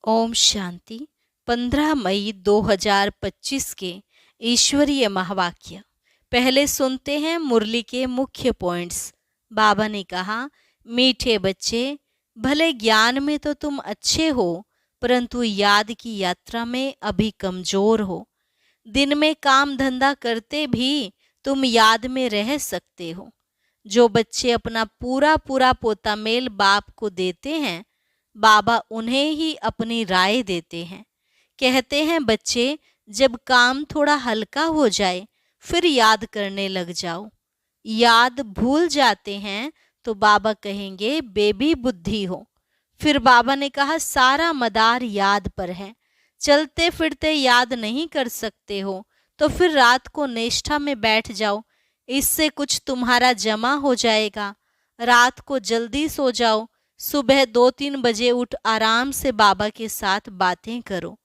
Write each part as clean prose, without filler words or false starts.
ओम शांति। 15 मई 2025 के ईश्वरीय महावाक्य। पहले सुनते हैं मुरली के मुख्य पॉइंट्स। बाबा ने कहा, मीठे बच्चे, भले ज्ञान में तो तुम अच्छे हो, परंतु याद की यात्रा में अभी कमजोर हो। दिन में काम धंधा करते भी तुम याद में रह सकते हो। जो बच्चे अपना पूरा पूरा पोता मेल बाप को देते हैं, बाबा उन्हें ही अपनी राय देते हैं। कहते हैं, बच्चे, जब काम थोड़ा हल्का हो जाए फिर याद करने लग जाओ। याद भूल जाते हैं तो बाबा कहेंगे बेबी बुद्धि हो। फिर बाबा ने कहा, सारा मदार याद पर है। चलते फिरते याद नहीं कर सकते हो तो फिर रात को निष्ठा में बैठ जाओ, इससे कुछ तुम्हारा जमा हो जाएगा। रात को जल्दी सो जाओ, सुबह 2-3 बजे उठ आराम से बाबा के साथ बातें करो।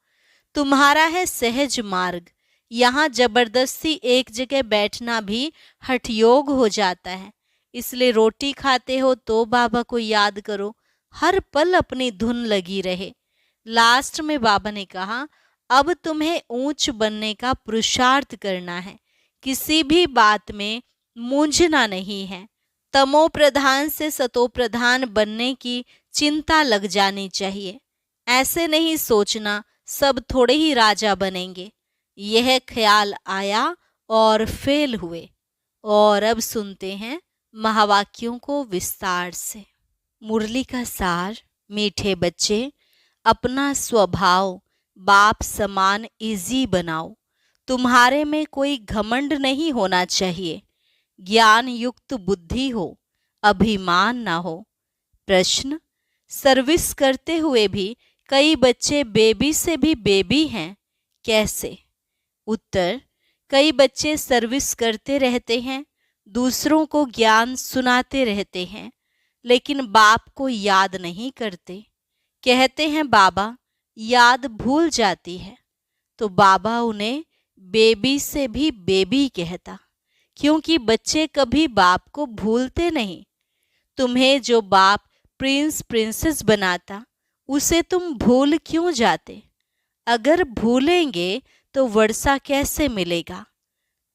तुम्हारा है सहज मार्ग। यहाँ जबरदस्ती एक जगह बैठना भी हठयोग हो जाता है। इसलिए रोटी खाते हो तो बाबा को याद करो, हर पल अपनी धुन लगी रहे। लास्ट में बाबा ने कहा, अब तुम्हें ऊंच बनने का पुरुषार्थ करना है, किसी भी बात में मूंझना नहीं है। तमो प्रधान से सतो प्रधान बनने की चिंता लग जानी चाहिए। ऐसे नहीं सोचना सब थोड़े ही राजा बनेंगे। यह ख्याल आया और फेल हुए। और अब सुनते हैं महावाक्यों को विस्तार से। मुरली का सार। मीठे बच्चे, अपना स्वभाव बाप समान इजी बनाओ। तुम्हारे में कोई घमंड नहीं होना चाहिए। ज्ञान युक्त बुद्धि हो, अभिमान ना हो। प्रश्न, सर्विस करते हुए भी कई बच्चे बेबी से भी बेबी हैं, कैसे? उत्तर, कई बच्चे सर्विस करते रहते हैं, दूसरों को ज्ञान सुनाते रहते हैं, लेकिन बाप को याद नहीं करते। कहते हैं बाबा याद भूल जाती है, तो बाबा उन्हें बेबी से भी बेबी कहता, क्योंकि बच्चे कभी बाप को भूलते नहीं। तुम्हें जो बाप प्रिंस प्रिंसेस बनाता, उसे तुम भूल क्यों जाते? अगर भूलेंगे तो वर्षा कैसे मिलेगा?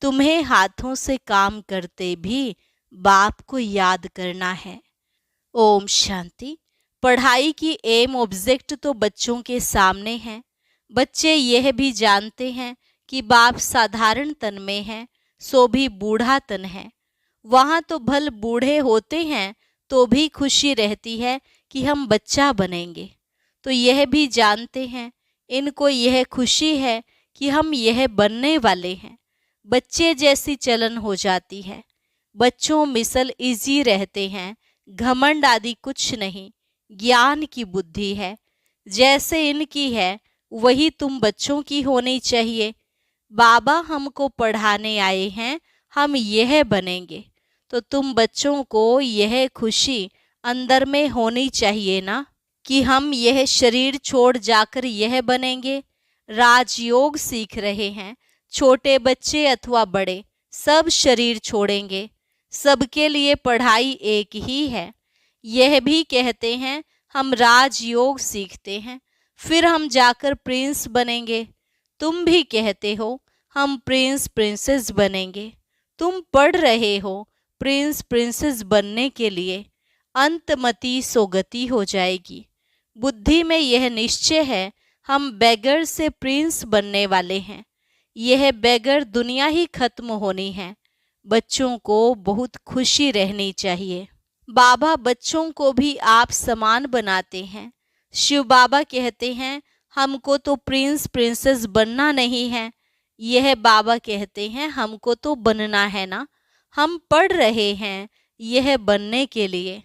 तुम्हें हाथों से काम करते भी बाप को याद करना है। ओम शांति। पढ़ाई की एम ऑब्जेक्ट तो बच्चों के सामने है। बच्चे यह भी जानते हैं कि बाप साधारण तन में है, सो भी बूढ़ा तन है। वहाँ तो भल बूढ़े होते हैं तो भी खुशी रहती है कि हम बच्चा बनेंगे। तो यह भी जानते हैं, इनको यह खुशी है कि हम यह बनने वाले हैं। बच्चे जैसी चलन हो जाती है। बच्चों मिसल इजी रहते हैं, घमंड आदि कुछ नहीं। ज्ञान की बुद्धि है, जैसे इनकी है वही तुम बच्चों की होनी चाहिए। बाबा हमको पढ़ाने आए हैं, हम यह बनेंगे, तो तुम बच्चों को यह खुशी अंदर में होनी चाहिए ना कि हम यह शरीर छोड़ जाकर यह बनेंगे। राजयोग सीख रहे हैं, छोटे बच्चे अथवा बड़े, सब शरीर छोड़ेंगे। सबके लिए पढ़ाई एक ही है। यह भी कहते हैं हम राजयोग सीखते हैं, फिर हम जाकर प्रिंस बनेंगे। तुम भी कहते हो हम प्रिंस प्रिंसेस बनेंगे। तुम पढ़ रहे हो प्रिंस प्रिंसेस बनने के लिए। अंतमति सोगति हो जाएगी। बुद्धि में यह निश्चय है हम बेगर से प्रिंस बनने वाले हैं। यह बेगर दुनिया ही खत्म होनी है। बच्चों को बहुत खुशी रहनी चाहिए। बाबा बच्चों को भी आप समान बनाते हैं। शिव बाबा कहते हैं हमको तो प्रिंस प्रिंसेस बनना नहीं है। यह बाबा कहते हैं हमको तो बनना है ना। हम पढ़ रहे हैं यह बनने के लिए।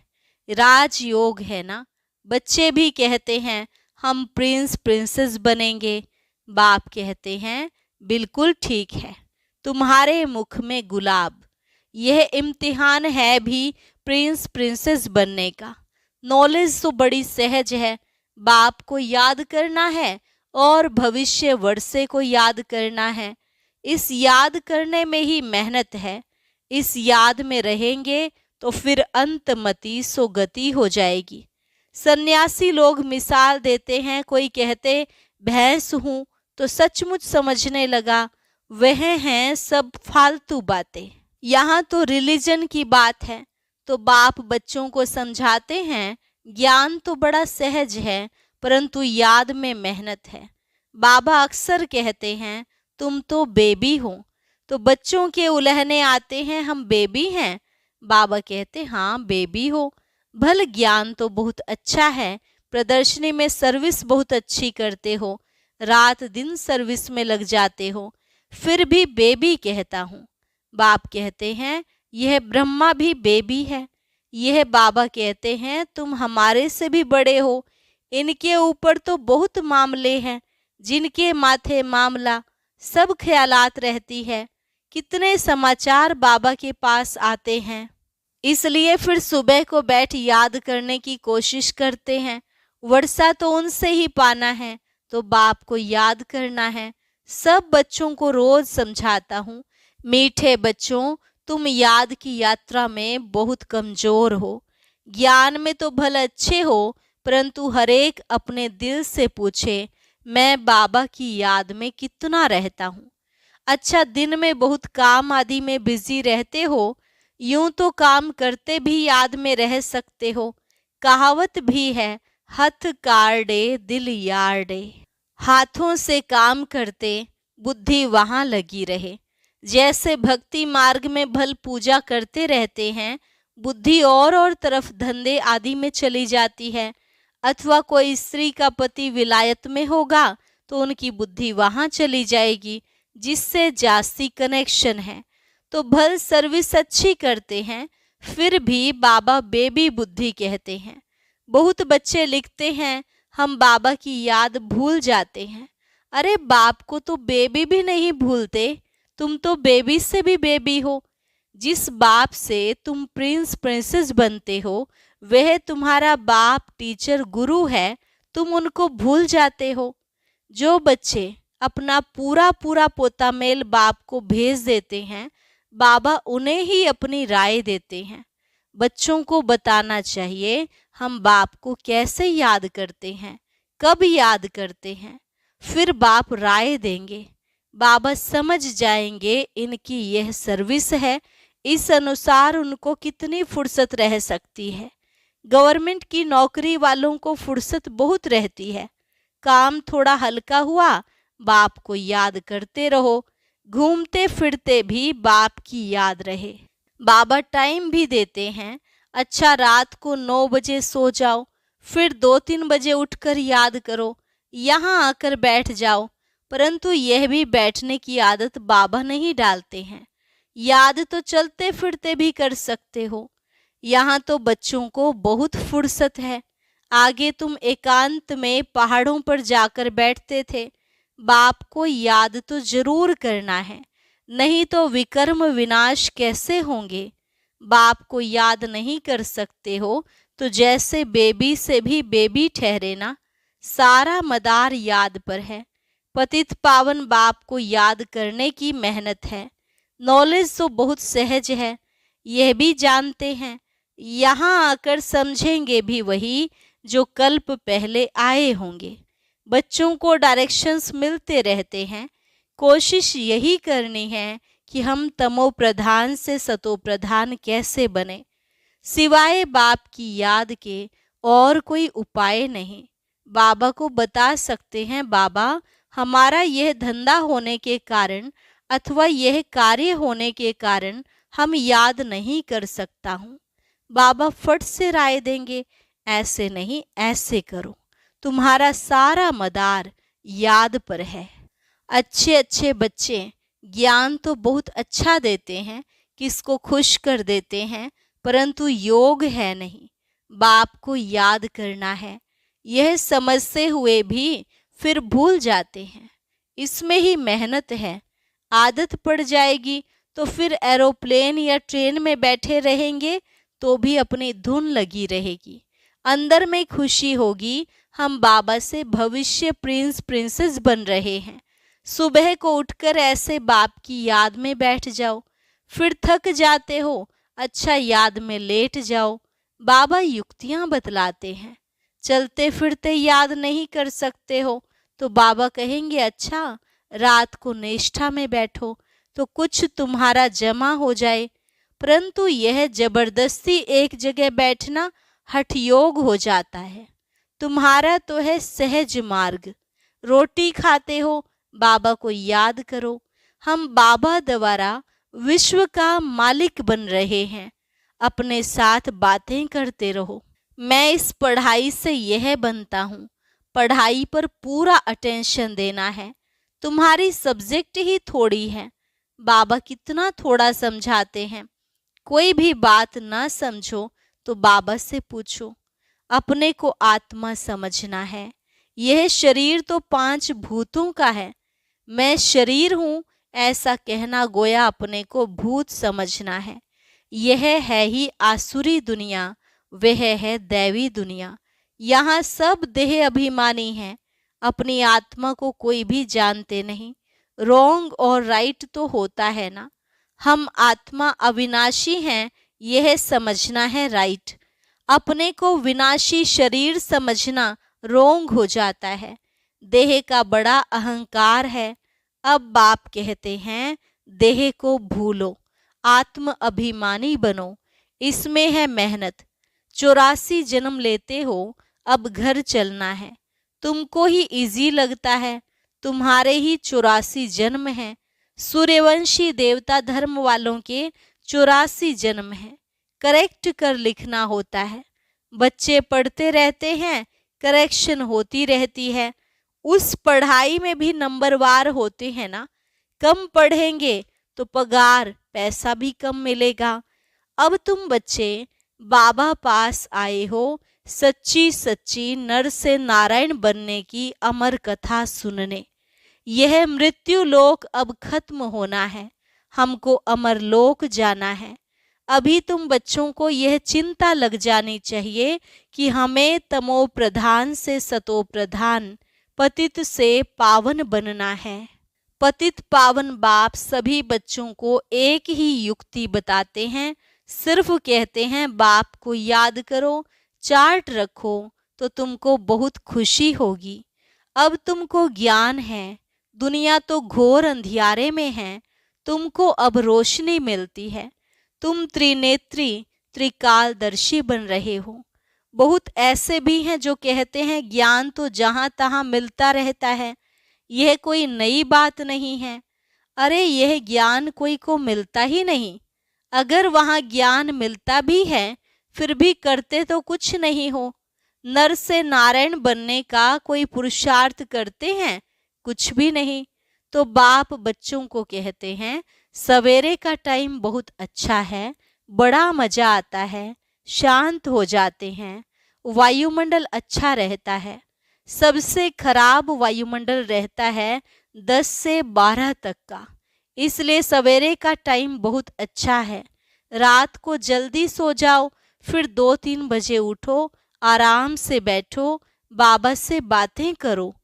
राजयोग है ना। बच्चे भी कहते हैं हम प्रिंस प्रिंसेस बनेंगे। बाप कहते हैं बिल्कुल ठीक है, तुम्हारे मुख में गुलाब। यह इम्तिहान है भी प्रिंस प्रिंसेस बनने का। नॉलेज तो बड़ी सहज है। बाप को याद करना है और भविष्य वर्षे को याद करना है। इस याद करने में ही मेहनत है। इस याद में रहेंगे तो फिर अंतमति सोगति हो जाएगी। सन्यासी लोग मिसाल देते हैं, कोई कहते भैंस हूं तो सचमुच समझने लगा, वह हैं सब फालतू बातें। यहाँ तो रिलीजन की बात है। तो बाप बच्चों को समझाते हैं, ज्ञान तो बड़ा सहज है परंतु याद में मेहनत है। बाबा अक्सर कहते हैं तुम तो बेबी हो। तो बच्चों के उलहने आते हैं, हम बेबी हैं। बाबा कहते हाँ बेबी हो, भल ज्ञान तो बहुत अच्छा है, प्रदर्शनी में सर्विस बहुत अच्छी करते हो, रात दिन सर्विस में लग जाते हो, फिर भी बेबी कहता हूँ। बाप कहते हैं यह ब्रह्मा भी बेबी है। यह बाबा कहते हैं तुम हमारे से भी बड़े हो, इनके ऊपर तो बहुत मामले हैं, जिनके माथे मामला सब ख्यालात रहती है। कितने समाचार बाबा के पास आते हैं, इसलिए फिर सुबह को बैठ याद करने की कोशिश करते हैं। वर्षा तो उनसे ही पाना है, तो बाप को याद करना है। सब बच्चों को रोज समझाता हूँ, मीठे बच्चों तुम याद की यात्रा में बहुत कमजोर हो। ज्ञान में तो भले अच्छे हो, परंतु हरेक अपने दिल से पूछे मैं बाबा की याद में कितना रहता हूँ। अच्छा, दिन में बहुत काम आदि में बिजी रहते हो, यूं तो काम करते भी याद में रह सकते हो। कहावत भी है, हथ कारडे दिल यारडे। हाथों से काम करते बुद्धि वहां लगी रहे। जैसे भक्ति मार्ग में भल पूजा करते रहते हैं, बुद्धि और तरफ धंधे आदि में चली जाती है। अथवा कोई स्त्री का पति विलायत में होगा तो उनकी बुद्धि वहां चली जाएगी जिससे जास्ती कनेक्शन है। तो भल सर्विस अच्छी करते हैं, फिर भी बाबा बेबी बुद्धि कहते हैं। बहुत बच्चे लिखते हैं हम बाबा की याद भूल जाते हैं। अरे बाप को तो बेबी भी नहीं भूलते, तुम तो बेबी से भी बेबी हो। जिस बाप से तुम प्रिंस प्रिंसेस बनते हो, वह तुम्हारा बाप टीचर गुरु है, तुम उनको भूल जाते हो। जो बच्चे अपना पूरा पूरा पोता मेल बाप को भेज देते हैं, बाबा उन्हें ही अपनी राय देते हैं। बच्चों को बताना चाहिए हम बाप को कैसे याद करते हैं, कब याद करते हैं, फिर बाप राय देंगे। बाबा समझ जाएंगे इनकी यह सर्विस है, इस अनुसार उनको कितनी फुर्सत रह सकती है। गवर्नमेंट की नौकरी वालों को फुर्सत बहुत रहती है। काम थोड़ा हल्का हुआ, बाप को याद करते रहो, घूमते फिरते भी बाप की याद रहे। बाबा टाइम भी देते हैं, अच्छा रात को 9 बजे सो जाओ, फिर 2-3 बजे उठकर याद करो, यहाँ आकर बैठ जाओ। परंतु यह भी बैठने की आदत बाबा नहीं डालते हैं। याद तो चलते फिरते भी कर सकते हो। यहाँ तो बच्चों को बहुत फुर्सत है। आगे तुम एकांत में पहाड़ों पर जाकर बैठते थे, बाप को याद तो जरूर करना है, नहीं तो विकर्म विनाश कैसे होंगे। बाप को याद नहीं कर सकते हो तो जैसे बेबी से भी बेबी ठहरे ना। सारा मदार याद पर है। पतित पावन बाप को याद करने की मेहनत है। नॉलेज तो बहुत सहज है, यह भी जानते हैं। यहाँ आकर समझेंगे भी वही जो कल्प पहले आए होंगे। बच्चों को डायरेक्शंस मिलते रहते हैं। कोशिश यही करनी है कि हम तमो प्रधान से सतो प्रधान कैसे बने। सिवाय बाप की याद के और कोई उपाय नहीं। बाबा को बता सकते हैं, बाबा हमारा यह धंधा होने के कारण अथवा यह कार्य होने के कारण हम याद नहीं कर सकता हूँ। बाबा फट से राय देंगे, ऐसे नहीं ऐसे करो, तुम्हारा सारा मदार याद पर है। अच्छे अच्छे बच्चे ज्ञान तो बहुत अच्छा देते हैं, किसको खुश कर देते हैं, परंतु योग है नहीं। बाप को याद करना है, यह समझते हुए भी फिर भूल जाते हैं। इसमें ही मेहनत है। आदत पड़ जाएगी तो फिर एरोप्लेन या ट्रेन में बैठे रहेंगे तो भी अपनी धुन लगी रहेगी। अंदर में खुशी होगी, हम बाबा से भविष्य प्रिंस प्रिंसेस बन रहे हैं। सुबह को उठकर ऐसे बाप की याद में बैठ जाओ। फिर थक जाते हो, अच्छा याद में लेट जाओ। बाबा युक्तियां बतलाते हैं। चलते फिरते याद नहीं कर सकते हो तो बाबा कहेंगे अच्छा रात को निष्ठा में बैठो तो कुछ तुम्हारा जमा हो जाए। परंतु यह जबरदस्ती एक जगह बैठना हठ योग हो जाता है। तुम्हारा तो है सहज मार्ग। रोटी खाते हो बाबा को याद करो। हम बाबा द्वारा विश्व का मालिक बन रहे हैं। अपने साथ बातें करते रहो। मैं इस पढ़ाई से यह बनता हूँ। पढ़ाई पर पूरा अटेंशन देना है। तुम्हारी सब्जेक्ट ही थोड़ी है। बाबा कितना थोड़ा समझाते हैं। कोई भी बात ना समझो तो बाबा से पूछो। अपने को आत्मा समझना है। यह शरीर तो 5 भूतों का है। मैं शरीर हूँ ऐसा कहना गोया अपने को भूत समझना है। यह है ही आसुरी दुनिया, वह है दैवी दुनिया। यहाँ सब देह अभिमानी हैं। अपनी आत्मा को कोई भी जानते नहीं। रॉन्ग और राइट तो होता है ना। हम आत्मा अविनाशी हैं यह समझना है राइट। अपने को विनाशी शरीर समझना रोंग हो जाता है। देह का बड़ा अहंकार है। अब बाप कहते हैं देह को भूलो, आत्म अभिमानी बनो। इसमें है मेहनत। 84 जन्म लेते हो, अब घर चलना है। तुमको ही इजी लगता है। तुम्हारे ही 84 जन्म हैं। सूर्यवंशी देवता धर्म वालों के 84 जन्म हैं। करेक्ट कर लिखना होता है। बच्चे पढ़ते रहते हैं, करेक्शन होती रहती है। उस पढ़ाई में भी नंबरवार होते हैं ना। कम पढ़ेंगे तो पगार पैसा भी कम मिलेगा। अब तुम बच्चे बाबा पास आए हो सच्ची सच्ची नर से नारायण बनने की अमर कथा सुनने। यह मृत्यु लोक अब खत्म होना है। हमको अमर लोक जाना है। अभी तुम बच्चों को यह चिंता लग जानी चाहिए कि हमें तमो प्रधान से सतो प्रधान, पतित से पावन बनना है। पतित पावन बाप सभी बच्चों को एक ही युक्ति बताते हैं। सिर्फ कहते हैं बाप को याद करो, चार्ट रखो तो तुमको बहुत खुशी होगी। अब तुमको ज्ञान है। दुनिया तो घोर अंधियारे में है। तुमको अब रोशनी मिलती है। तुम त्रिनेत्री त्रिकालदर्शी बन रहे हो। बहुत ऐसे भी हैं जो कहते हैं ज्ञान तो जहां तहां मिलता रहता है, यह कोई नई बात नहीं है। अरे यह ज्ञान कोई को मिलता ही नहीं। अगर वहां ज्ञान मिलता भी है फिर भी करते तो कुछ नहीं हो। नर से नारायण बनने का कोई पुरुषार्थ करते हैं? कुछ भी नहीं। तो बाप बच्चों को कहते हैं सवेरे का टाइम बहुत अच्छा है, बड़ा मजा आता है, शांत हो जाते हैं, वायुमंडल अच्छा रहता है। सबसे खराब वायुमंडल रहता है 10 से 12 तक का। इसलिए सवेरे का टाइम बहुत अच्छा है। रात को जल्दी सो जाओ, फिर 2-3 बजे उठो, आराम से बैठो, बाबा से बातें करो,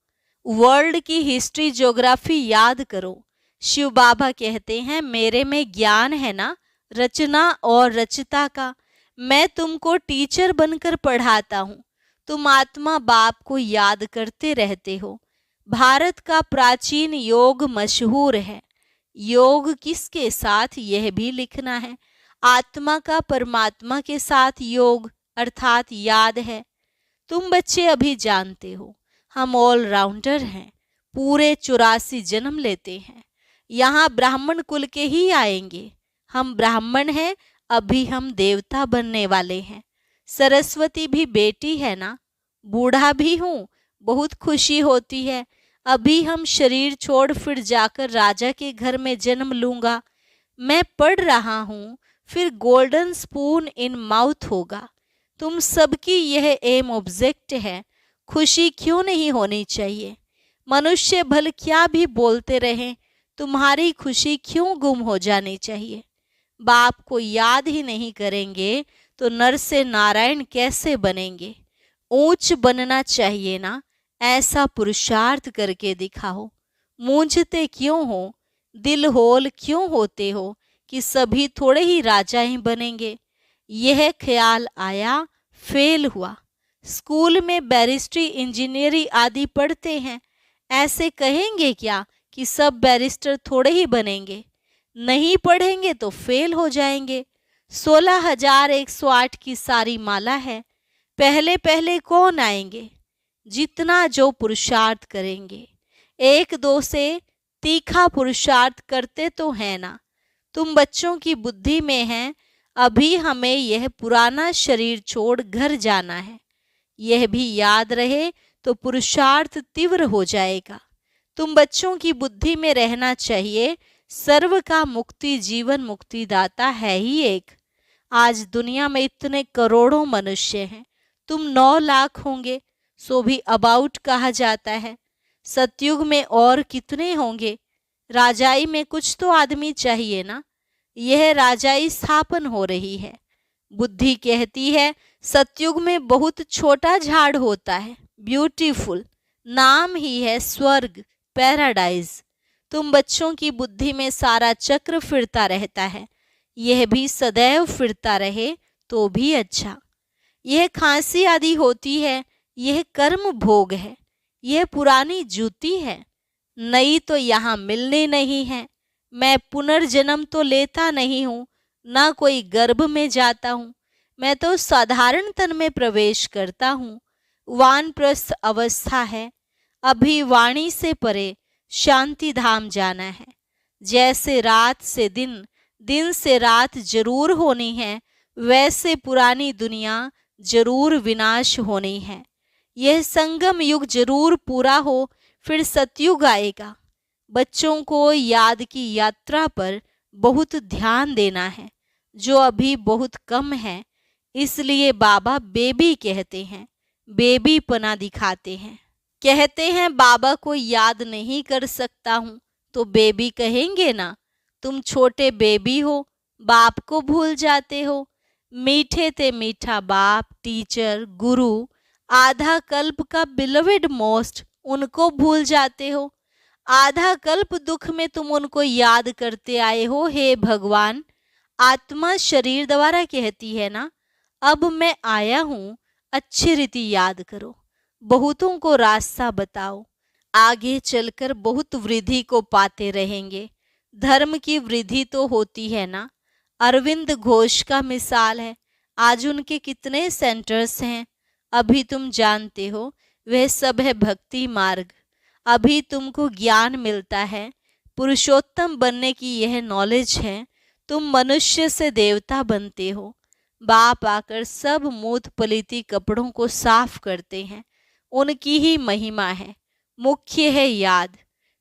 वर्ल्ड की हिस्ट्री ज्योग्राफी याद करो। शिव बाबा कहते हैं मेरे में ज्ञान है ना, रचना और रचता का। मैं तुमको टीचर बनकर पढ़ाता हूँ। तुम आत्मा बाप को याद करते रहते हो। भारत का प्राचीन योग मशहूर है। योग किसके साथ यह भी लिखना है। आत्मा का परमात्मा के साथ योग अर्थात याद है। तुम बच्चे अभी जानते हो हम ऑलराउंडर हैं। पूरे 84 जन्म लेते हैं। यहाँ ब्राह्मण कुल के ही आएंगे। हम ब्राह्मण हैं, अभी हम देवता बनने वाले हैं। सरस्वती भी बेटी है ना। बूढ़ा भी हूँ, बहुत खुशी होती है। अभी हम शरीर छोड़ फिर जाकर राजा के घर में जन्म लूंगा। मैं पढ़ रहा हूँ, फिर गोल्डन स्पून इन माउथ होगा। तुम सबकी यह एम ऑब्जेक्ट है। खुशी क्यों नहीं होनी चाहिए। मनुष्य भल क्या भी बोलते रहें, तुम्हारी खुशी क्यों गुम हो जानी चाहिए। बाप को याद ही नहीं करेंगे तो नर से नारायण कैसे बनेंगे। ऊंच बनना चाहिए ना, ऐसा पुरुषार्थ करके दिखाओ। मूंझते क्यों हो, दिल होल क्यों होते हो कि सभी थोड़े ही राजा ही बनेंगे। यह ख्याल आया, फेल हुआ। स्कूल में बैरिस्ट्री, इंजीनियरिंग आदि पढ़ते हैं। ऐसे कहेंगे क्या कि सब बैरिस्टर थोड़े ही बनेंगे? नहीं पढ़ेंगे तो फेल हो जाएंगे। 16,108 की सारी माला है। पहले पहले कौन आएंगे? जितना जो पुरुषार्थ करेंगे। 1-2 से तीखा पुरुषार्थ करते तो है ना। तुम बच्चों की बुद्धि में हैं, अभी हमें यह पुराना शरीर छोड़ घर जाना है। यह भी याद रहे तो पुरुषार्थ तीव्र हो जाएगा। तुम बच्चों की बुद्धि में रहना चाहिए, सर्व का मुक्ति जीवन मुक्तिदाता है ही एक। आज दुनिया में इतने करोड़ों मनुष्य हैं, तुम 9 लाख होंगे, सो भी अबाउट कहा जाता है। सतयुग में और कितने होंगे? राजाई में कुछ तो आदमी चाहिए ना। यह राजाई स्थापन हो रही है। बुद्धि कहती है सतयुग में बहुत छोटा झाड़ होता है, ब्यूटीफुल, नाम ही है स्वर्ग, पैराडाइज। तुम बच्चों की बुद्धि में सारा चक्र फिरता रहता है, यह भी सदैव फिरता रहे तो भी अच्छा। यह खांसी आदि होती है, यह कर्म भोग है, यह पुरानी जूती है, नई तो यहाँ मिलनी नहीं है। मैं पुनर्जन्म तो लेता नहीं हूँ, ना कोई गर्भ में जाता हूँ, मैं तो साधारण तन में प्रवेश करता हूँ। वानप्रस्थ अवस्था है, अभी वाणी से परे शांति धाम जाना है। जैसे रात से दिन, दिन से रात जरूर होनी है, वैसे पुरानी दुनिया जरूर विनाश होनी है। यह संगम युग जरूर पूरा हो, फिर सतयुग आएगा। बच्चों को याद की यात्रा पर बहुत ध्यान देना है, जो अभी बहुत कम है। इसलिए बाबा बेबी कहते हैं, बेबी पना दिखाते हैं। कहते हैं बाबा को याद नहीं कर सकता हूँ, तो बेबी कहेंगे ना। तुम छोटे बेबी हो, बाप को भूल जाते हो। मीठे ते मीठा बाप, टीचर, गुरु, आधा कल्प का बिलवेड मोस्ट, उनको भूल जाते हो। आधा कल्प दुख में तुम उनको याद करते आए हो। हे भगवान, आत्मा शरीर द्वारा कहती है ना, अब मैं आया हूँ, अच्छी रीति याद करो, बहुतों को रास्ता बताओ। आगे चलकर बहुत वृद्धि को पाते रहेंगे। धर्म की वृद्धि तो होती है ना। अरविंद घोष का मिसाल है, आज उनके कितने सेंटर्स हैं, अभी तुम जानते हो। वह सब है भक्ति मार्ग। अभी तुमको ज्ञान मिलता है, पुरुषोत्तम बनने की यह नॉलेज है। तुम मनुष्य से देवता बनते हो। बाप आकर सब मूत पलीती कपड़ों को साफ करते हैं, उनकी ही महिमा है। मुख्य है याद।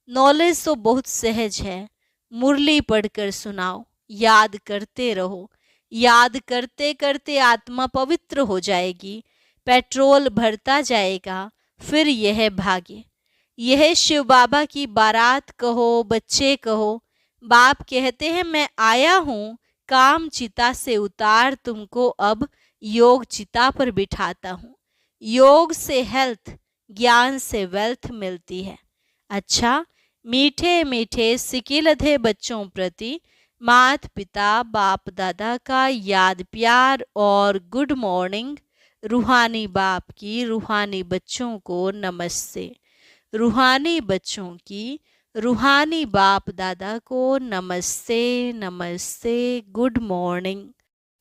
नॉलेज तो बहुत सहज है, मुरली पढ़कर सुनाओ, याद करते रहो। याद करते करते आत्मा पवित्र हो जाएगी, पेट्रोल भरता जाएगा, फिर यह भाग्य। यह शिव बाबा की बारात कहो, बच्चे कहो। बाप कहते हैं मैं आया हूँ, काम चिता से उतार तुमको अब योग चिता पर बिठाता हूँ। योग से हेल्थ, ज्ञान से वेल्थ मिलती है। अच्छा, मीठे मीठे सिकिलधे बच्चों प्रति माता पिता बाप दादा का याद प्यार और गुड मॉर्निंग। रूहानी बाप की रूहानी बच्चों को नमस्ते। रूहानी बच्चों की रूहानी बाप दादा को नमस्ते नमस्ते, गुड मॉर्निंग।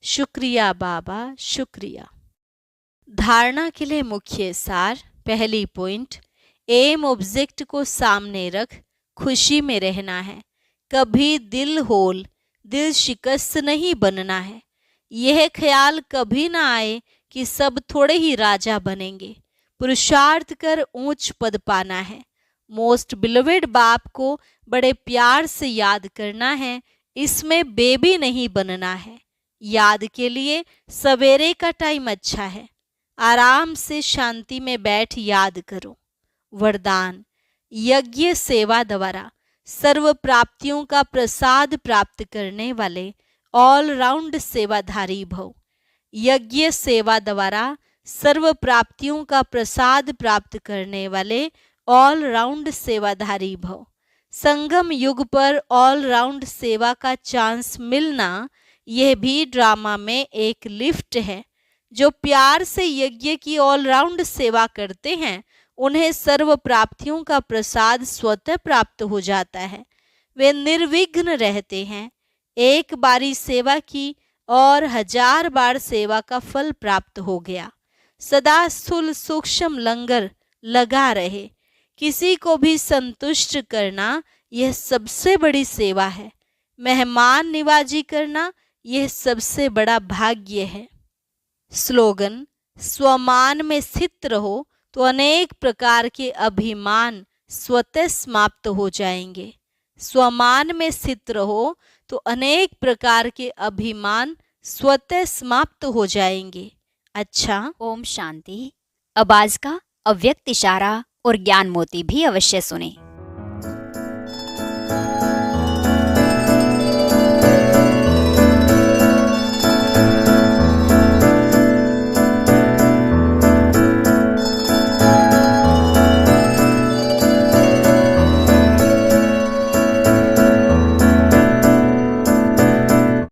शुक्रिया बाबा, शुक्रिया। धारणा के लिए मुख्य सार। पहली पॉइंट, एम ऑब्जेक्ट को सामने रख खुशी में रहना है। कभी दिल होल, दिल शिकस्त नहीं बनना है। यह ख्याल कभी ना आए कि सब थोड़े ही राजा बनेंगे। पुरुषार्थ कर ऊंच पद पाना है। मोस्ट बिलोवेड बाप को बड़े प्यार से याद करना है, इसमें बेबी नहीं बनना है। याद के लिए सवेरे का टाइम अच्छा है, आराम से शांति में बैठ याद करो। वरदान, यज्ञ सेवा द्वारा सर्व प्राप्तियों का प्रसाद प्राप्त करने वाले ऑल राउंड सेवाधारी भव। यज्ञ सेवा द्वारा सर्व प्राप्तियों का प्रसाद प्राप्त करने वाले ऑल राउंड सेवाधारी भव। संगम युग पर ऑल राउंड सेवा का चांस मिलना, यह भी ड्रामा में एक लिफ्ट है। जो प्यार से यज्ञ की ऑलराउंड सेवा करते हैं उन्हें सर्व प्राप्तियों का प्रसाद स्वतः प्राप्त हो जाता है। वे निर्विघ्न रहते हैं। एक बारी सेवा की और 1000 बार सेवा का फल प्राप्त हो गया। सदा स्थूल सूक्ष्म लंगर लगा रहे। किसी को भी संतुष्ट करना यह सबसे बड़ी सेवा है। मेहमान निवाजी करना यह सबसे बड़ा भाग्य है। स्लोगन: स्वमान में स्थित रहो तो अनेक प्रकार के अभिमान स्वतः समाप्त हो जाएंगे। स्वमान में स्थित रहो तो अनेक प्रकार के अभिमान स्वतः समाप्त हो जाएंगे। अच्छा, ओम शांति। अब आज का अव्यक्त इशारा और ज्ञान मोती भी अवश्य सुने।